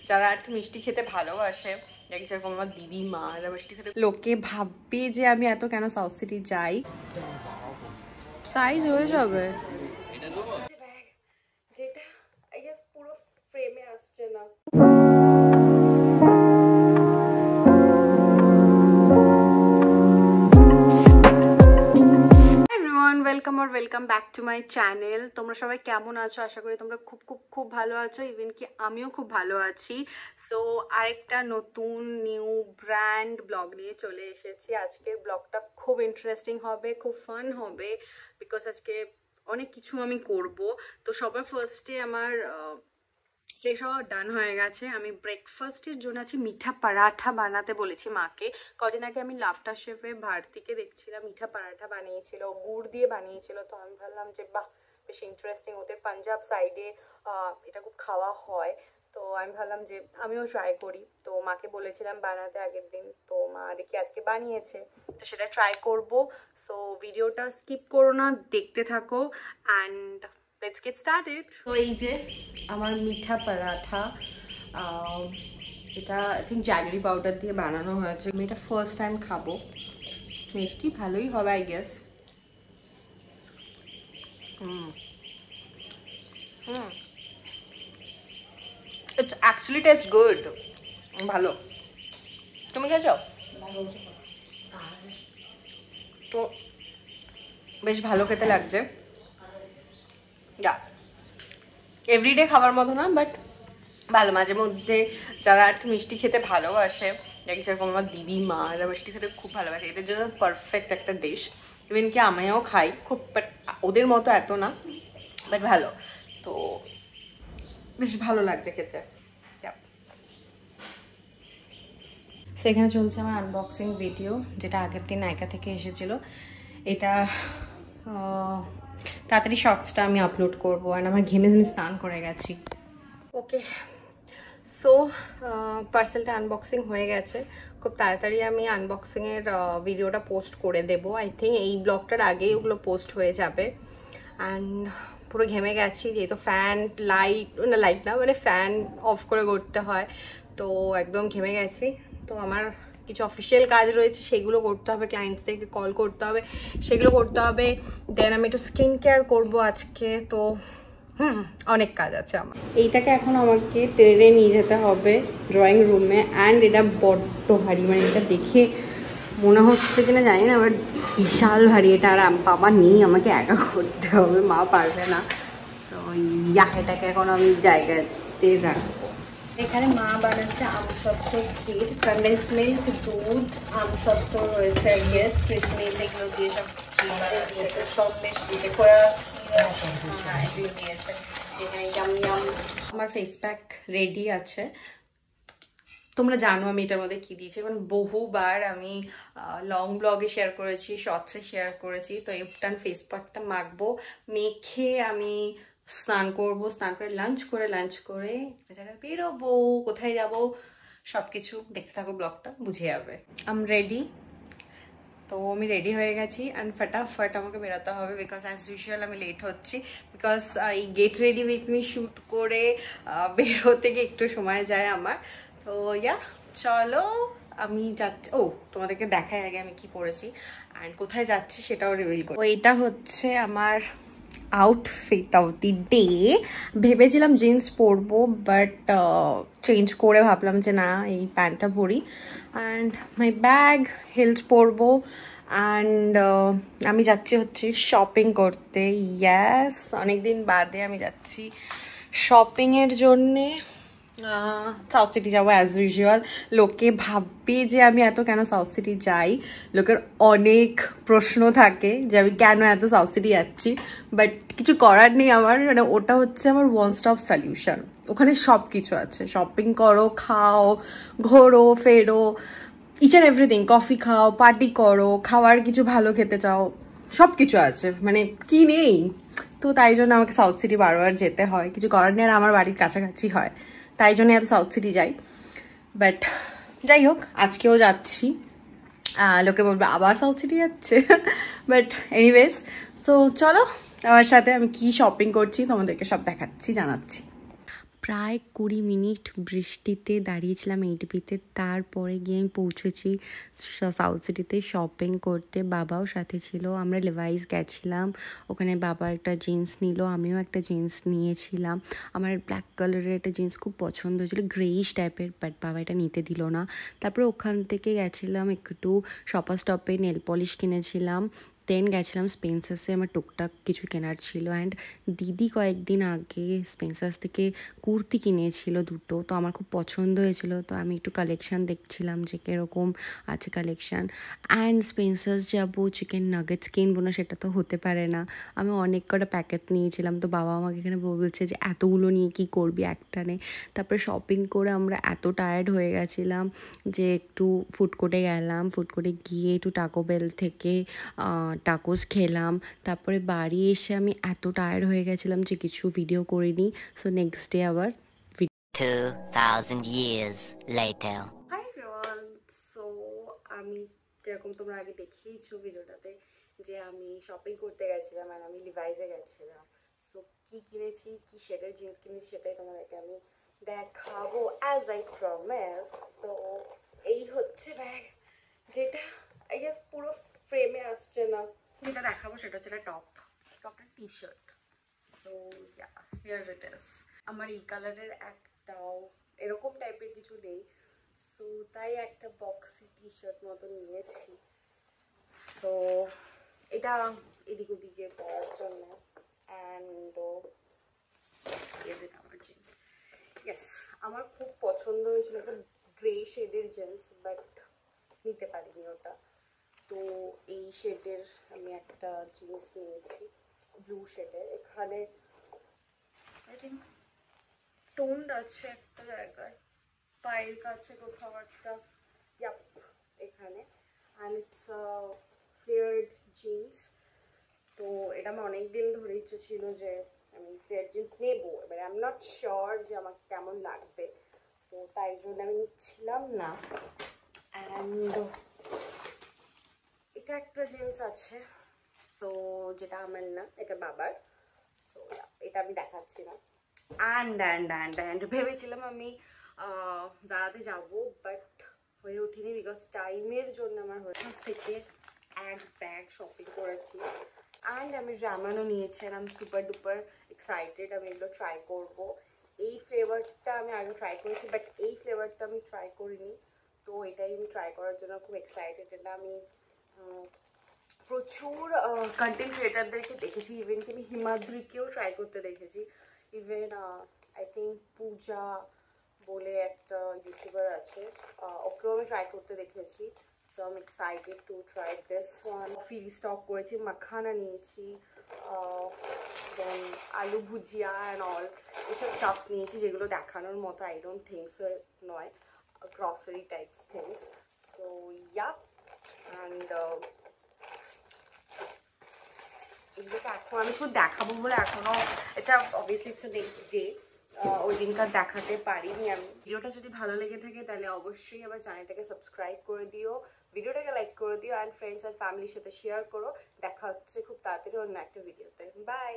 যারা একটু মিষ্টি খেতে ভালোবাসে, যেরকম আমার দিদি মা, এরা মিষ্টি খেতে, লোকে ভাববে যে আমি এত কেন সাউথ সিটি যাই। সাইজ হয়ে যাবে, যেটা আই গেস পুরো ফ্রেমে আসছে না। Welcome back to my channel. তোমরা সবাই কেমন আছো? আশা করি তোমরা খুব খুব খুব ভালো আছো, ইভেন কি আমিও খুব ভালো আছি। সো আরেকটা নতুন নিউ ব্র্যান্ড ব্লগ নিয়ে চলে এসেছি। আজকের ব্লগটা খুব ইন্টারেস্টিং হবে, খুব ফান হবে, বিকজ আজকে অনেক কিছু আমি করব। তো সবার ফার্স্টে আমার ফ্রেশ হওয়া ডান হয়ে গেছে। আমি ব্রেকফাস্টের জন্য আছি মিঠা পরাঠা বানাতে বলেছি মাকে। কদিন আগে আমি লাফটার শেফে ভারতীকে দেখছিলাম মিঠা পরাঠা বানিয়েছিল, গুড় দিয়ে বানিয়েছিল। তো আমি ভাবলাম যে বাহ, বেশ ইন্টারেস্টিং, ওদের পাঞ্জাব সাইডে এটা খুব খাওয়া হয়। তো আমি ভাবলাম যে আমিও ট্রাই করি। তো মাকে বলেছিলাম বানাতে আগের দিন, তো মা দেখি আজকে বানিয়েছে, তো সেটা ট্রাই করব। সো ভিডিওটা স্কিপ করো না, দেখতে থাকো অ্যান্ড let's get started. তো এই যে আমার মিঠা পরাঠা, এটা আই থিঙ্ক জ্যাগরি পাউডার দিয়ে বানানো হয়েছে। আমি এটা ফার্স্ট টাইম খাবো, মিষ্টি ভালোই হবে I guess. It's actually taste good, ভালো। তুমি খেয়েছো? তো বেশ ভালো খেতে লাগছে। যা এভরিডে খাবার মতো না, বাট ভালো। মাঝে মধ্যে যারা একটু মিষ্টি খেতে ভালোবাসে, যেরকম আমার দিদি মা, এরা মিষ্টি খেতে খুব ভালোবাসে, এদের জন্য পারফেক্ট একটা ডিশ। ইভেন কি আমিও খাই খুব, বাট ওদের মতো এত না, বাট ভালো। তো বেশ ভালো লাগছে খেতে। সেখানে চলছে আমার আনবক্সিং ভিডিও, যেটা আগের দিন নায়িকা থেকে এসেছিলো। এটা তাড়াতাড়ি শর্টসটা আমি আপলোড করবো। অ্যান্ড আমার ঘেমে স্নান করে গেছি। ওকে, সো পার্সেলটা আনবক্সিং হয়ে গেছে। খুব তাড়াতাড়ি আমি আনবক্সিংয়ের ভিডিওটা পোস্ট করে দেবো। আই থিঙ্ক এই ব্লগটার আগেই ওগুলো পোস্ট হয়ে যাবে। অ্যান্ড পুরো ঘেমে গেছি, যেহেতু ফ্যান লাইট না মানে ফ্যান অফ করে করতে হয়, তো একদম ঘেমে গেছি। তো আমার কিছু অফিসিয়াল কাজ রয়েছে, সেগুলো করতে হবে, ক্লায়েন্টসদেরকে কল করতে হবে, সেগুলো করতে হবে। দেন আমি একটু স্কিন কেয়ার করবো আজকে। তো অনেক কাজ আছে আমার। এইটাকে এখন আমাকে টেনে নিয়ে যেতে হবে ড্রয়িং রুমে। অ্যান্ড এটা বড্ড ভারী, মানে এটা দেখে মনে হচ্ছে কিনা জানি না, বাট বিশাল ভারী এটা। আর বাবা নেই, আমাকে একা করতে হবে, মা পারবে না। সো এটাকে এখন আমি জায়গাতে রাখবো। এখানে মা বানাচ্ছে আমসত্ত্ব ক্ষীর, কন্ডেন্স মিল্ক, দুধ, আমসত্ত্ব রয়েছে, ইয়েস কিশমিশ, এগুলো দিয়ে সব দিয়েছে, সন্দেশ দিয়েছে, খোয়া এগুলো দিয়েছে। আমার ফেস প্যাক রেডি আছে। তোমরা জানো আমি এটার মধ্যে কি দিয়েছি, কারণ বহুবার আমি লং ব্লগে শেয়ার করেছি, শর্টসে শেয়ার করেছি। তো ইফটান ফেস প্যাকটা মাখবো, মেখে আমি স্নান করবো, স্নান করে লাঞ্চ করে বেরোবো। কোথায় যাব সবকিছু দেখতে থাকো, ব্লগটা বুঝে যাবে। আমি রেডি। তো আমি রেডি হয়ে গেছি অ্যান্ড ফটাফট আমাকে বেরোতে হবে, বিকজ অ্যাজ ইউজুয়াল আমি লেট হচ্ছি। বিকজ এই get ready with me shoot করে বেরোতে গিয়ে একটু সময় যায় আমার। তো চলো আমি যাচ্ছি। তোমাদেরকে দেখাই আগে আমি কি পরেছি অ্যান্ড কোথায় যাচ্ছি সেটাও রিভিল করি। এটা হচ্ছে আমার আউটফিট অফ দি ডে। ভেবেছিলাম জিন্স পরবো, বাট চেঞ্জ করে ভাবলাম যে না, এই প্যান্টটা পরি। অ্যান্ড মাই ব্যাগ, হিলস পরবো। অ্যান্ড আমি যাচ্ছি হচ্ছে শপিং করতে। ইয়েস, অনেকদিন বাদে আমি যাচ্ছি শপিংয়ের জন্যে। সাউথ সিটি যাবো অ্যাজ ইউজুয়াল। লোকে ভাববে যে আমি এত কেন সাউথ সিটি যাই, লোকের অনেক প্রশ্ন থাকে যে আমি কেন এত সাউথ সিটি যাচ্ছি। বাট কিছু করার নেই আমার, মানে ওটা হচ্ছে আমার ওয়ান স্টপ সলিউশন। ওখানে সব কিছু আছে, শপিং করো, খাও, ঘোরো, ফেরো, ইচ অ্যান্ড এভরিথিং। কফি খাও, পার্টি করো, খাওয়ার কিছু ভালো খেতে চাও, সব কিছু আছে, মানে কি নেই। তো তাই জন্য আমাকে সাউথ সিটি বারবার যেতে হয়, কিছু করার নেই। আর আমার বাড়ির কাছাকাছি হয়, তাই জন্য এত সাউথ সিটি যাই। বাট যাই হোক, আজকেও যাচ্ছি। লোকে বলবে আবার সাউথ সিটি যাচ্ছে, বাট এনিওয়েজ। সো চলো আমার সাথে আমি কি শপিং করছি তোমাদেরকে সব দেখাচ্ছি, জানাচ্ছি। প্রায় 20 মিনিট বৃষ্টিতে দাঁড়িয়েছিলাম এইটিপিতে। তারপরে গিয়ে আমি পৌঁছেছি সাউথ সিটিতে শপিং করতে। বাবাও সাথে ছিল। আমরা লেভাইস গেছিলাম, ওখানে বাবা একটা জিন্স নিল, আমিও একটা জিন্স নিয়েছিলাম। আমার ব্ল্যাক কালারের একটা জিন্স খুব পছন্দ হয়েছিলো, গ্রেইশ টাইপের, বাট বাবা এটা নিতে দিল না। তারপরে ওখান থেকে গেছিলাম একটু শপার স্টপে, নেল পলিশ কিনেছিলাম। দেন গেছিলাম স্পেন্সার্সে, আমার টুকটাক কিছু কেনার ছিল। অ্যান্ড দিদি কয়েকদিন আগে স্পেন্সার্স থেকে কুর্তি কিনেছিল দুটো, তো আমার খুব পছন্দ হয়েছিল। তো আমি একটু কালেকশান দেখছিলাম যে কীরকম আছে কালেকশান। অ্যান্ড স্পেন্সার্স যাবো, চিকেন নাগেটস কিনবো না সেটা তো হতে পারে না। আমি অনেক কটা প্যাকেট নিয়েছিলাম, তো বাবা আমাকে এখানে বলছে যে এতগুলো নিয়ে কী করবি একটানে। তারপরে শপিং করে আমরা এত টায়ার্ড হয়ে গেছিলাম যে একটু ফুড কোর্টে গেলাম। ফুড কোর্টে গিয়ে একটু টাকো বেল থেকে টাকোস খেলাম। তারপরে বাড়ি এসে আমি এত টায়ার্ড হয়ে গেছিলাম যে কিছু ভিডিও করিনি। সো নেক্সট ডে আবার 2000 years later. Hi everyone. So আমি যেরকম তোমরা আগে দেখিয়েছো ভিডিওটাতে যে আমি শপিং করতে গেছিলাম আর আমি লিভাইসে গেছিলাম। সো কি কিনেছি, কি শেডের জিন্স কিনেছি সেটাই তোমাদেরকে আমি দেখাবো অ্যাজ আই প্রমিস। তো এই হচ্ছে ব্যাগ, যেটা আই গেস পুরো ফ্রেমে আসছে না। যেটা দেখাবো সেটা হচ্ছে একটা টপটা T shirt. So yeah, here it is. আমার এই কালারের একটাও এরকম টাইপের কিছু নেই, সো তাই একটা বক্সি টি শার্ট মতো নিয়েছি। সো এটা এদিক ওদিকে পরার জন্য। অ্যান্ড আমার জিন্স, ইয়েস, আমার খুব পছন্দ হয়েছিল একটা গ্রে শেডের জিন্স, বাট নিতে পারিনি ওটা। তো এই শেডের আমি একটা জিন্স নিয়েছি, ব্লু শেডের। এখানে আই থিঙ্ক টোন্ড আছে একটা জায়গায়, পায়ের কাছে কোথাও একটা, ইয়াপ এখানে। And it's flared jeans. তো এটা আমার অনেক দিন ধরে ইচ্ছে ছিল যে আমি ফ্লেয়ার জিন্স নেবো, এবার আই এম নট শিওর যে আমার কেমন লাগবে, তো তাই জন্য আমি নিচ্ছিলাম না। অ্যান্ড এটা একটা জিন্স আছে, সো যেটা আমার না, এটা বাবার। সো এটা আমি দেখাচ্ছি না। অ্যান্ড ভেবেছিলাম আমি জারাতে যাবো, বাট হয়ে ওঠেনি বিকজ টাইমের জন্য আমার হোলসেলস থেকে এক ব্যাগ শপিং করেছি। অ্যান্ড আমি র্যামানও নিয়েছি, আমি সুপার ডুপার এক্সাইটেড আমি এগুলো ট্রাই করবো। এই ফ্লেভারটা আমি আগে ট্রাই করেছি, বাট এই ফ্লেভারটা আমি ট্রাই করিনি, তো এটাই আমি ট্রাই করার জন্য খুব এক্সাইটেড। এটা আমি প্রচুর কন্টেন্ট ক্রিয়েটারদেরকে দেখেছি, ইভেন কি আমি হিমাদ্রিকেও ট্রাই করতে দেখেছি। ইভেন আই থিঙ্ক পূজা বলে একটা ইউটিউবার আছে, ওকেও আমি ট্রাই করতে দেখেছি। So I am excited to try this one. Coffee stock করেছি, মাখানা নিয়েছি, দেন আলু ভুজিয়া অ্যান্ড অল এসব স্টকস নিয়েছি, যেগুলো দেখানোর মতো আই ডোন্ট থিঙ্ক সো নয়, grocery types things. So yeah, and এগুলোকে এখন আমি শুধু দেখাবো বলে এখনও, এটা অবভিয়াসলি ইটস নেক্সট ডে, ওই দিনকার দেখাতে পারিনি আমি। ভিডিওটা যদি ভালো লেগে থাকে তাহলে অবশ্যই আমার চ্যানেলটাকে সাবস্ক্রাইব করে দিও, ভিডিওটাকে লাইক করে দিও, অ্যান্ড ফ্রেন্ডস অ্যান্ড ফ্যামিলির সাথে শেয়ার করো। দেখা হচ্ছে খুব তাড়াতাড়ি অন্য একটা ভিডিওতে। বাই।